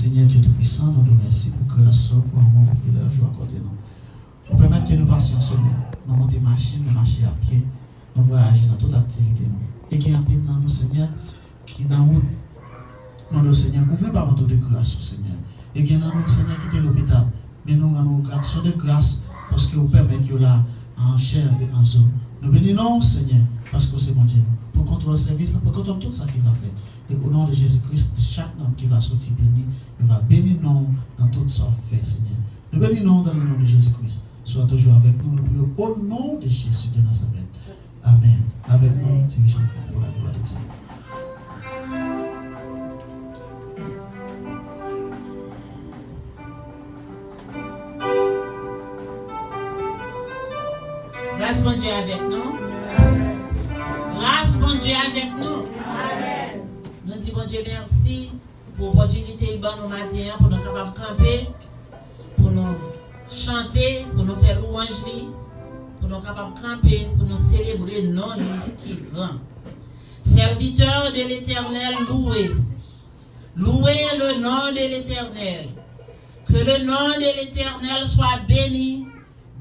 Seigneur Dieu Tout-Puissant, nous te remercions pour grâce, pour amour, pour la joie accordée nous. Nous permettre que nous passions, Seigneur. Nous montons machine, nous marchons à pied, nous voyageons dans toute activité. Et qu'il y a un peu dans nous, Seigneur, qui est dans la route. Nous, Seigneur, ouvrez par votre de grâce, Seigneur. Et qu'il y a nous, Seigneur, qui est l'hôpital. Mais nous rendons grâce de grâce parce que vous permettez que là, en chair et en zone. Nous bénissons, Seigneur, parce que c'est mon Dieu. Pour contrôler le service, pour contrôler tout ça qu'il va faire. Et au nom de Jésus-Christ, chaque homme qui va sortir béni, il va bénir nous dans tout ça fait, Seigneur. Nous bénissons dans le nom de Jésus-Christ. Sois toujours avec nous, nous prions au nom de Jésus de Nazareth. Amen. Avec nous, dirigeons pour la gloire de Dieu. Grâce bon Dieu avec nous. Grâce bon Dieu avec nous. Nous disons bon Dieu merci pour l'opportunité bon au matin pour nous capables de camper, pour nous chanter, pour nous faire louange, pour nous capables de camper, pour nous célébrer le nom qui est grand. Serviteur de l'Éternel, louez. Louez le nom de l'Éternel. Que le nom de l'Éternel soit béni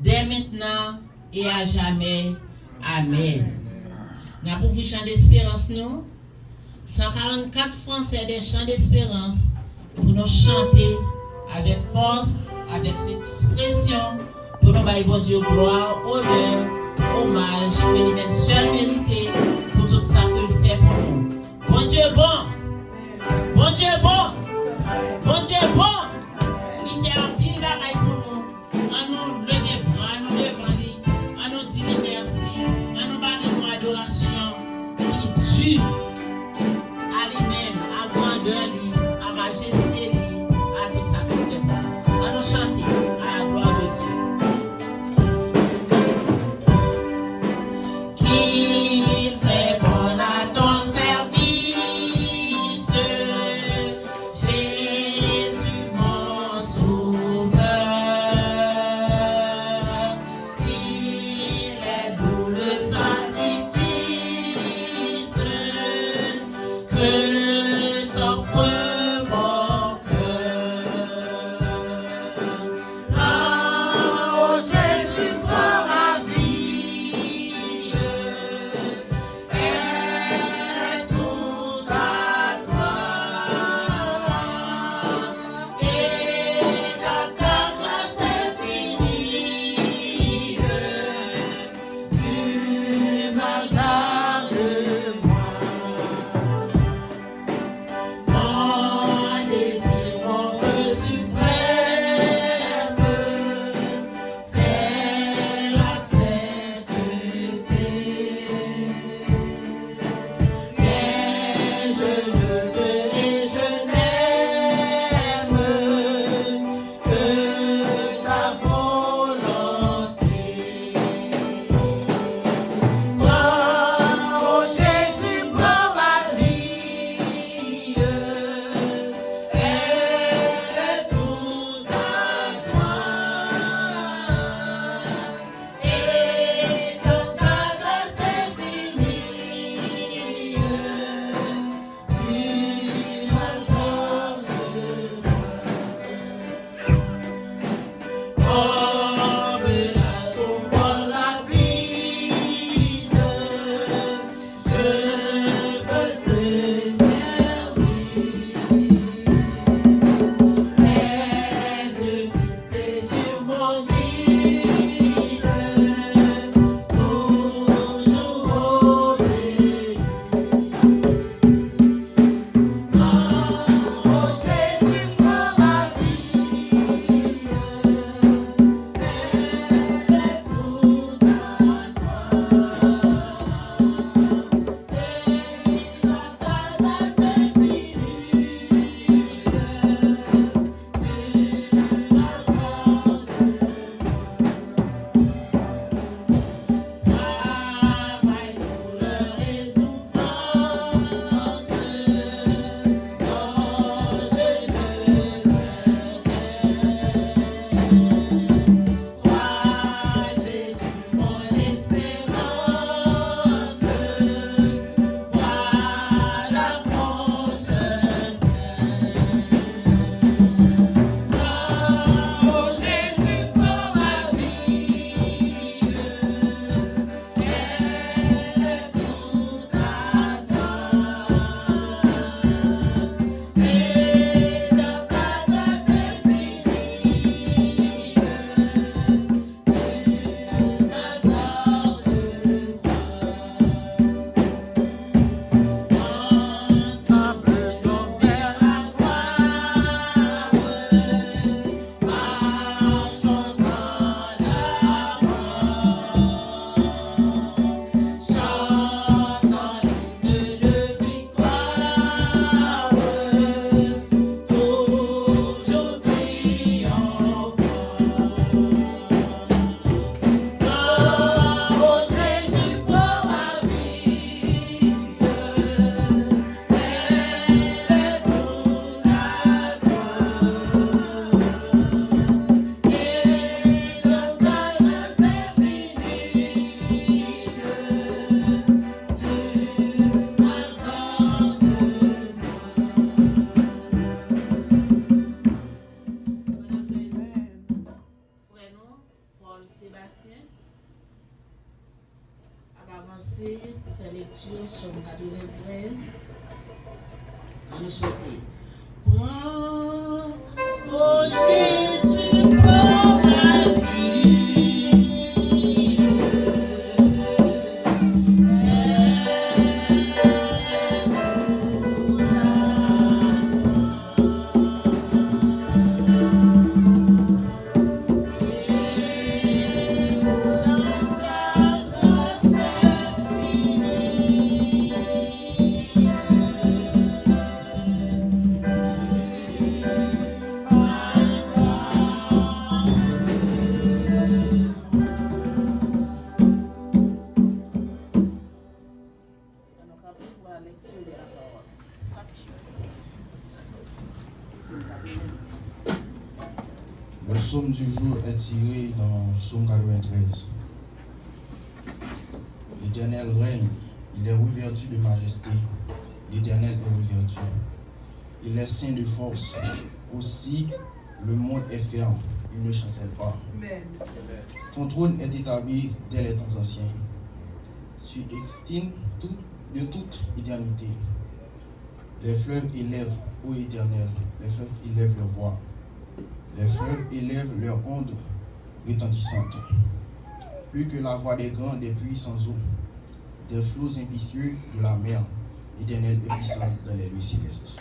dès maintenant et à jamais. Amen. Nous avons vu chant d'espérance, nous. 144 Français des chants d'espérance pour nous chanter avec force, avec expression, pour nous bailler bon Dieu gloire, honneur, hommage, que lui-même seul mérité pour tout ça qu'il fait pour nous. Bon Dieu bon, bon Dieu bon, bon Dieu bon, il fait un pile bagaille pour nous. En nous lever franc, en nous devant lui, en nous dire merci, en nous battre une adoration qui tue. À majesté, à tout ça qu'il fait pour nous. À nous chanter à la gloire de Dieu. Qu'il fait bon à ton service, Psaume 93. On nous chanter. Prends, oh Jésus, prends ma vie. Le psaume du jour est tiré dans Psaume 93. L'Éternel règne, il est revêtu de majesté. L'Éternel est revêtu. Il est saint de force. Aussi, le monde est ferme, il ne chancelle pas. Ton trône est établi dès les temps anciens. Tu extimes de toute éternité. Les fleuves élèvent, ô Éternel, les fleuves élèvent leur voix. Les fleuves élèvent leurs ondes retentissantes. Plus que la voix des grands, des puits sans eau, des flots impétueux de la mer, l'Éternel est puissant dans les lieux célestes.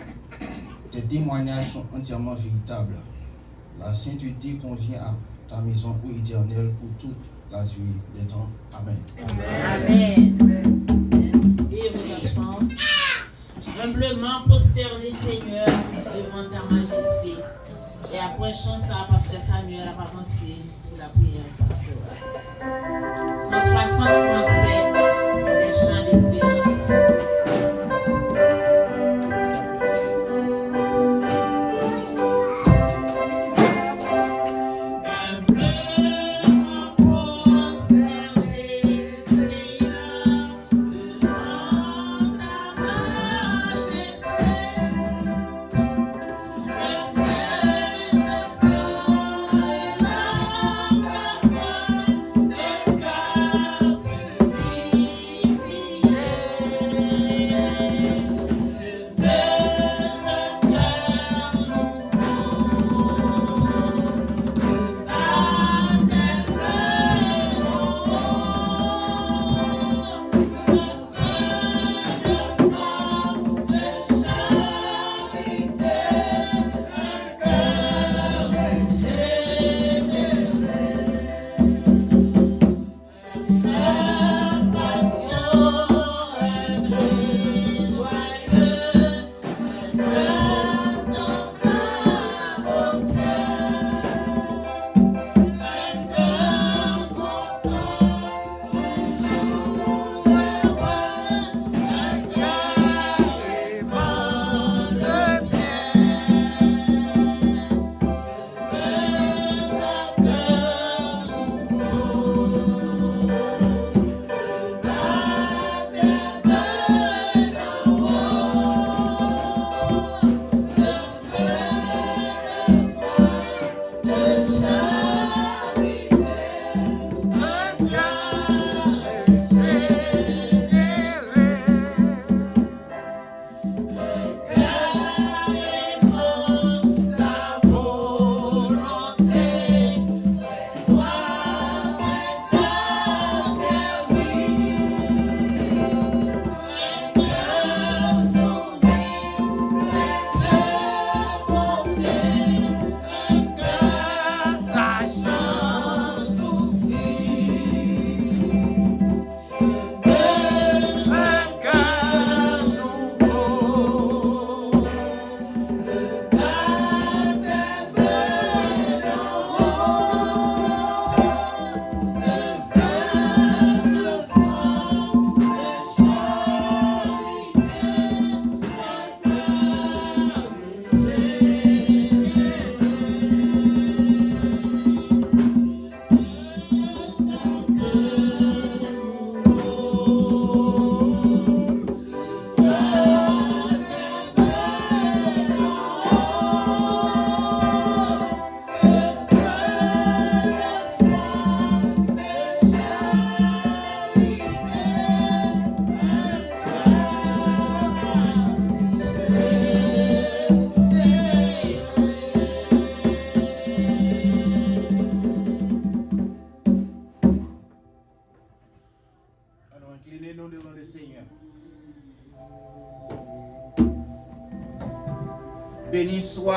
Tes témoignages sont entièrement véritables. La sainteté convient à ta maison, ô Éternel, pour toute la durée des temps. Amen. Amen. Et vos asseoir. Humblement prosterné, Seigneur, devant ta majesté. Et après chant ça, pasteur Samuel a avancé pour la prière pastorale. 160 Français, des chants d'espérance. Thank you.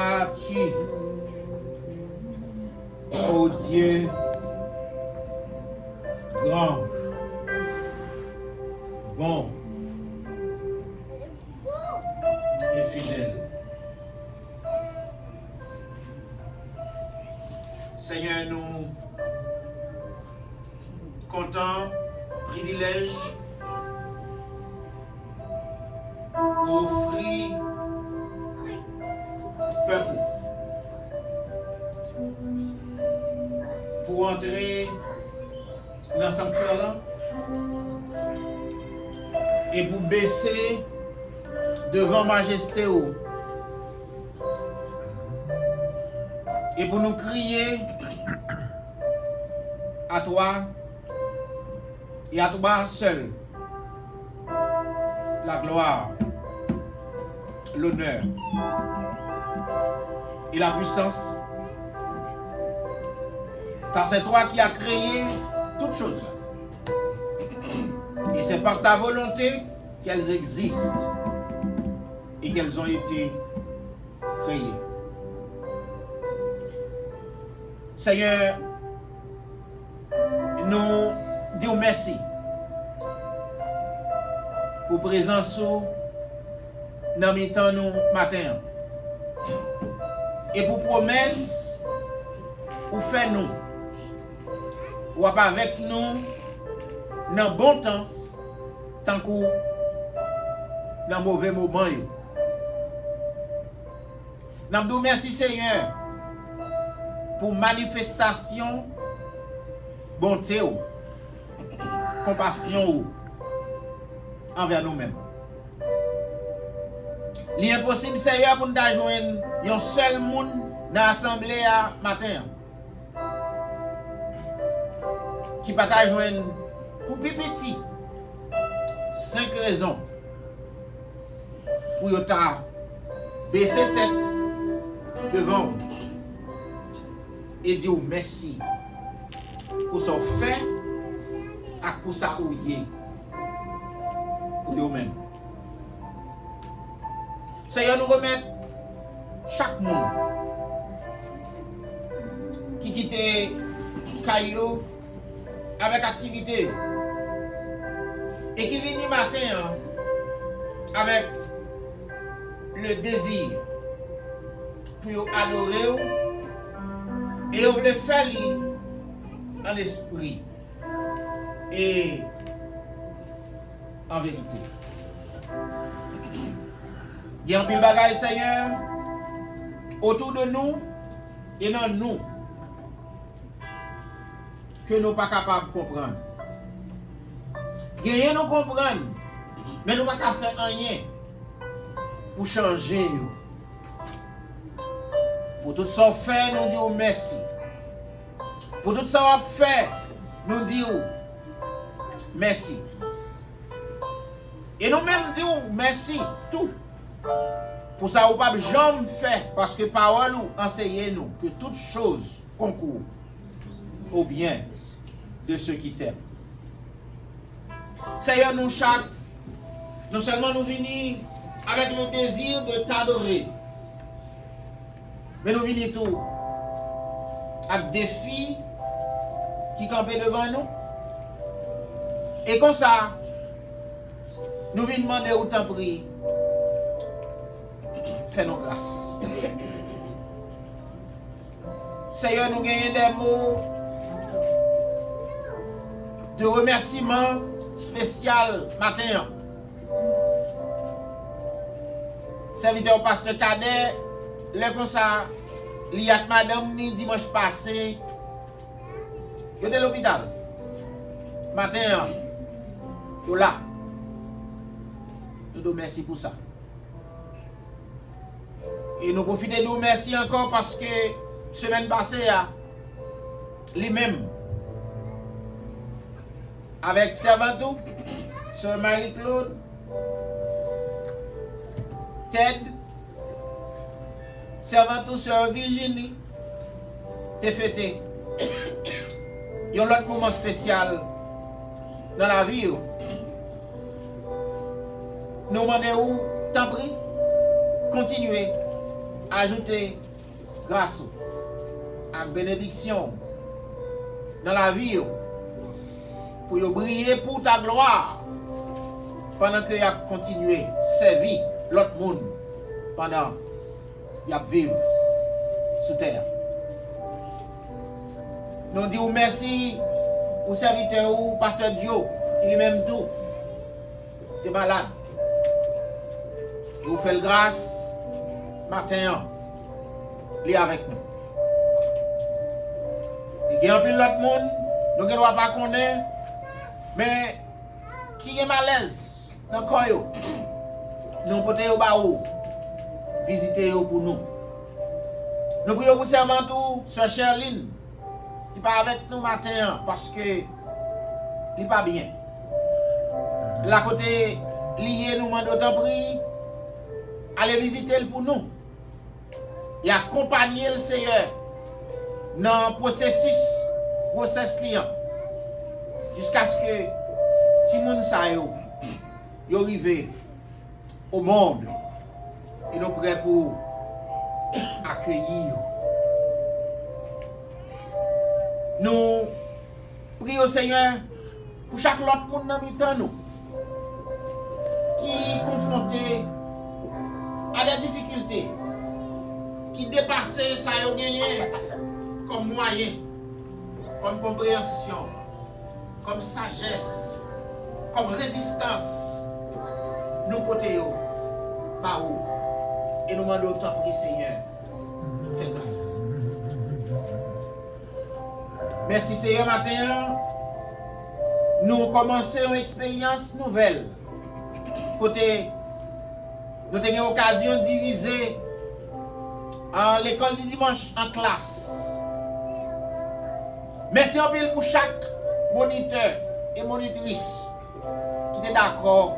gloire-tu, ô Dieu grand, bon et fidèle. Seigneur, nous comptons privilège pour offrir peuple pour entrer dans le sanctuaire là et pour baisser devant majesté et pour nous crier à toi et à toi seul la gloire, l'honneur et la puissance, car c'est toi qui as créé toutes choses et c'est par ta volonté qu'elles existent et qu'elles ont été créées. Seigneur, nous disons merci pour présence dans mes temps nous matin et pour promesse ou fait nous ou avec nous dans bon temps tant que dans mauvais moment. Nous disons merci Seigneur pour manifestation bonté ou compassion ou envers nous-mêmes. L'impossible Seigneur pour nous joindre un seul monde dans l'assemblée à matin qui pas joindre pour plus petit 5 raisons pour ta baisser tête devant et dire merci pour son fait et pour ça ou y est pour eux-mêmes. Seigneur, nous remettre chaque monde qui quitte Caillou avec activité et qui vient matin avec le désir pour adorer et on veut faire en esprit et en vérité. Il y a un pile bagaille, Seigneur, autour de nous et dans nous que nous ne sommes pas capables de comprendre. Gagner nous comprendre, mais nous ne sommes pas capables de faire rien pour changer. Pour tout ça fait, nous disons merci. Pour tout ça fait, nous disons merci. Et nous-mêmes disons merci tout. Pour ça, nous ne pouvons jamais faire, parce que parole enseigne nous que toutes choses concourent au bien de ceux qui t'aiment. Seigneur, nous chaque, non seulement nous venons avec le désir de t'adorer, mais nous venons tout avec des filles qui campent devant nous. Et comme ça, nous venons demander où t'en prie. Fais nos grâces. Seigneur, nous gagnons des mots de remerciement spécial matin. Serviteur pasteur Cadet, le comme ça, liat madame ni dimanche passé, il était à l'hôpital. Matin, il là. Nous vous merci pour ça. Et nous profitons de nous merci encore parce que semaine passée, lui-même, avec Servantou, Sœur Marie-Claude, Ted, Servantou, Sœur Virginie, t'es fêté. Il y a un autre moment spécial dans la vie. Nous demandons où, t'en prie, continuez ajouter grâce et bénédiction dans la vie pour briller pour ta gloire pendant que tu as continué à servir l'autre monde pendant que tu as vécu sur terre. Nous disons merci au serviteur ou pasteur Dio, qui lui-même tout, tu es malade. Et vous faites grâce matin, il est avec nous. Il y a un peu l'autre monde, nous ne doit pas connaître, mais qui est malaise dans le corps, nous pouvons visiter pour nous. Nous prions pour servant Sœur Sherline, qui pas avec nous matin parce que il n'est pas bien. La côté lié, nous demandons d'autant prix, aller visiter pour nous. Et accompagner le Seigneur dans le processus client jusqu'à ce que tout le monde arrive au monde et nous prêts pour accueillir. Nous prions au Seigneur pour chaque autre monde dans le nous qui est confronté à des difficultés, qui dépassent ça a gagné comme moyen, comme compréhension, comme sagesse, comme résistance. Nous côtés par où et nous demandons autant pour Seigneur, fais grâce. Merci Seigneur matin. Nous commençons une expérience nouvelle. Côté, nous avons l'occasion de diviser l'école du dimanche en classe. Merci en pile pour chaque moniteur et monitrice qui est d'accord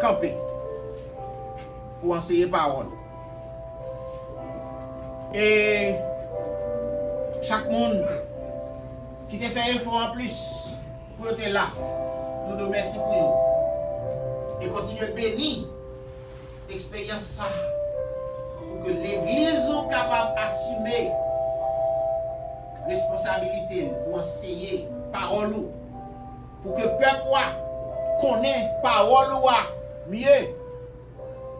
camper pour enseigner parole. Et chaque monde qui t'a fait effort en plus pour être là, nous nous remercions pour vous. Et continuez à bénir l'expérience ça pour que l'Église soit capable d'assumer responsabilité pour enseigner parole, pour que le peuple connaisse parole mieux,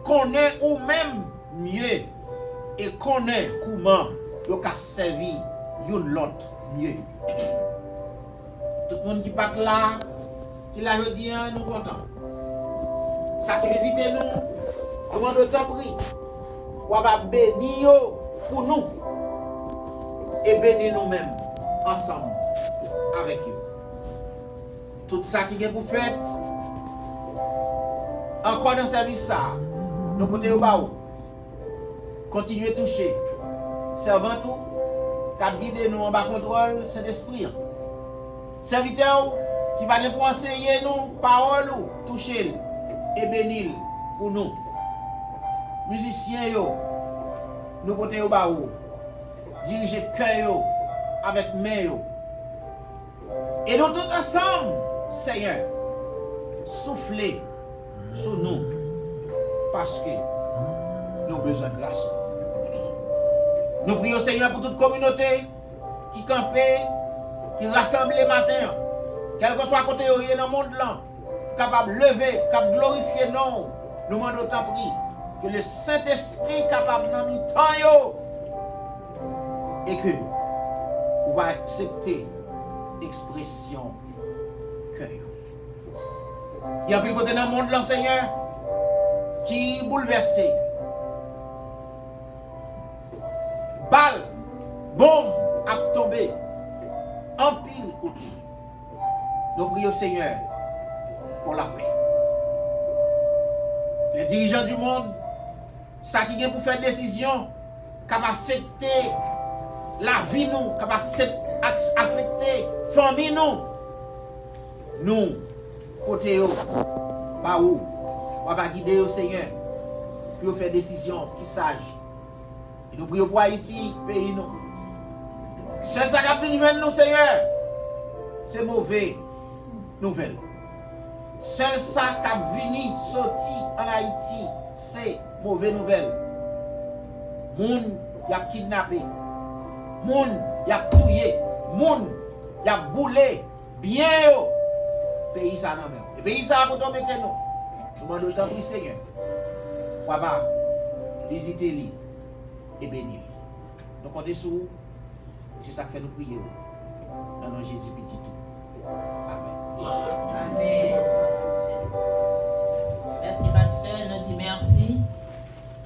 connaisse ou même mieux et connaisse comment il peut servir l'autre mieux. Tout le monde qui part là, qui l'a dit, nous contents. Ça qui visite nous demande autant prix. On va bénir pour nous et bénir nous-mêmes ensemble avec eux. Tout ça qui est pour faire, encore dans le service, ça, nous pouvons au bas. Continuer à toucher. Servant tout, qui guide nous en bas contrôle, c'est l'esprit. Serviteur qui va pour enseigner nous parole, toucher et bénir pour nous. Musiciens, nous pouvons au bas. Diriger cœur avec main. Et nous tous ensemble, Seigneur, soufflez sur nous parce que nous avons besoin de grâce. Nous prions Seigneur pour toute communauté qui campait, qui rassemble les matins, quel que soit côté dans le monde là, capable de lever, capable de glorifier non. Nous demandons autant prix que le Saint-Esprit capable de nous temps et que vous va accepter l'expression cœur. Il y a plus de côté dans le monde là, Seigneur, qui est bouleversé. Balle, bombe a tombé en pile côté. Nous prions Seigneur pour la paix. Les dirigeants du monde, ça qui vient pour faire des décisions, qui va affecter la vie nous, qui va affecter la famille nous. Nous, côté par où, on va guider au Seigneur pour faire des décisions qui sages. Et nous prions pour Haïti, pays nous. Seul ça qui vient nous, Seigneur, c'est mauvais nouvelle. Seul ça qui vient sorti en Haïti, c'est mauvaise nouvelle. Moun y a kidnappé. Moun y a touillé. Moun y a boulé. Bien yo. Pays ça nan men. Et pays ça pour tomber nous. Nous demandons tant pis Seigneur. Papa, visitez-les et bénis-les. Nous comptons sur vous. C'est ça que fait nous prier. Dans le nom de Jésus petit tout. Amen. Amen. Merci, pasteur. Nous disons merci.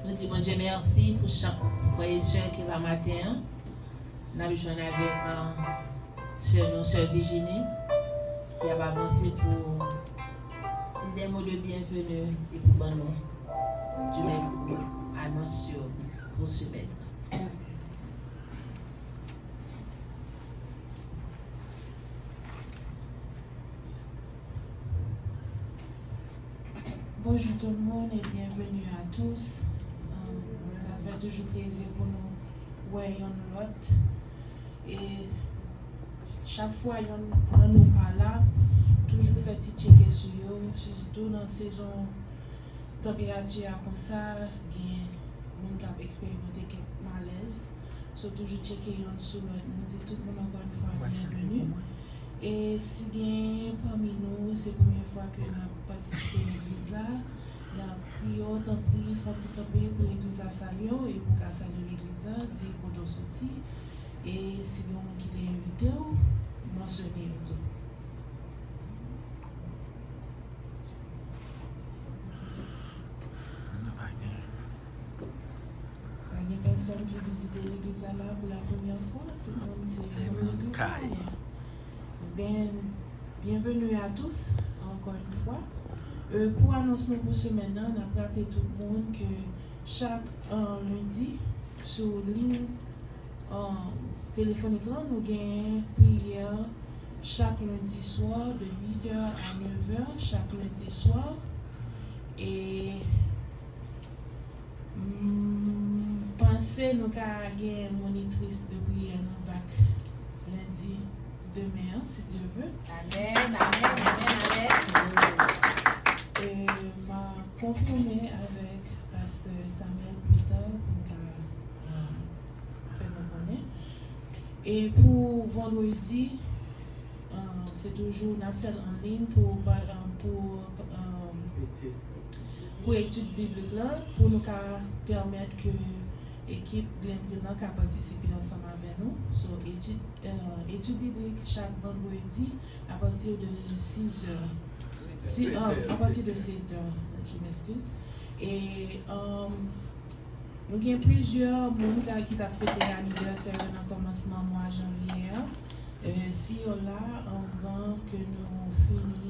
Nous disons bon Dieu merci pour chaque frère et soeur qui est là matin. Nous avons joué avec sœur Virginie qui a avancé pour dire des mots de bienvenue et pour nous du même annonce pour semaine. Bonjour tout le monde et bienvenue à tous. Ça fait toujours plaisir pour nous voir l'autre. Et chaque fois qu'on nous parle là, toujours fait checker sur eux, surtout dans la saison température comme ça, il y a des gens qui expérimenté quelques malaises. So toujours checker sur l'autre. Nous disons tout le monde encore une fois bienvenue. Et si bien parmi nous, c'est la première fois que nous avons participé à l'église là, nous avons prié, autant prié, fatigué pour l'église à Salio et pour qu'à saluer l'église là, dire qu'on est sorti. Et si bien on qui est invité, mentionner tout. Il y a personne qui visite l'église là pour la première fois, tout le monde c'est l'église. Bienvenue à tous, encore une fois. Pour annoncer pour ce maintenant, on a rappelé tout le monde que chaque lundi, sur ligne téléphonique, là, nous avons prière chaque lundi soir de 8h à 9h, chaque lundi soir. Et pensez nous avons une monitrice de prière dans le bac lundi. Demain, si Dieu veut. Amen, amen, amen, amen. Et m'a confirmé avec pasteur Samuel plus tard pour faire nous connaître. Et pour vendredi, c'est toujours une affaire en ligne pour études bibliques là, pour nous permettre que l'équipe Glenville a participé ensemble avec nous. So, études bibliques chaque vendredi à partir de 6h. À partir de 7h, je m'excuse. Et nous avons plusieurs personnes qui ont fêté l'anniversaire dans le commencement du mois de janvier. Si on là, avant que nous finissions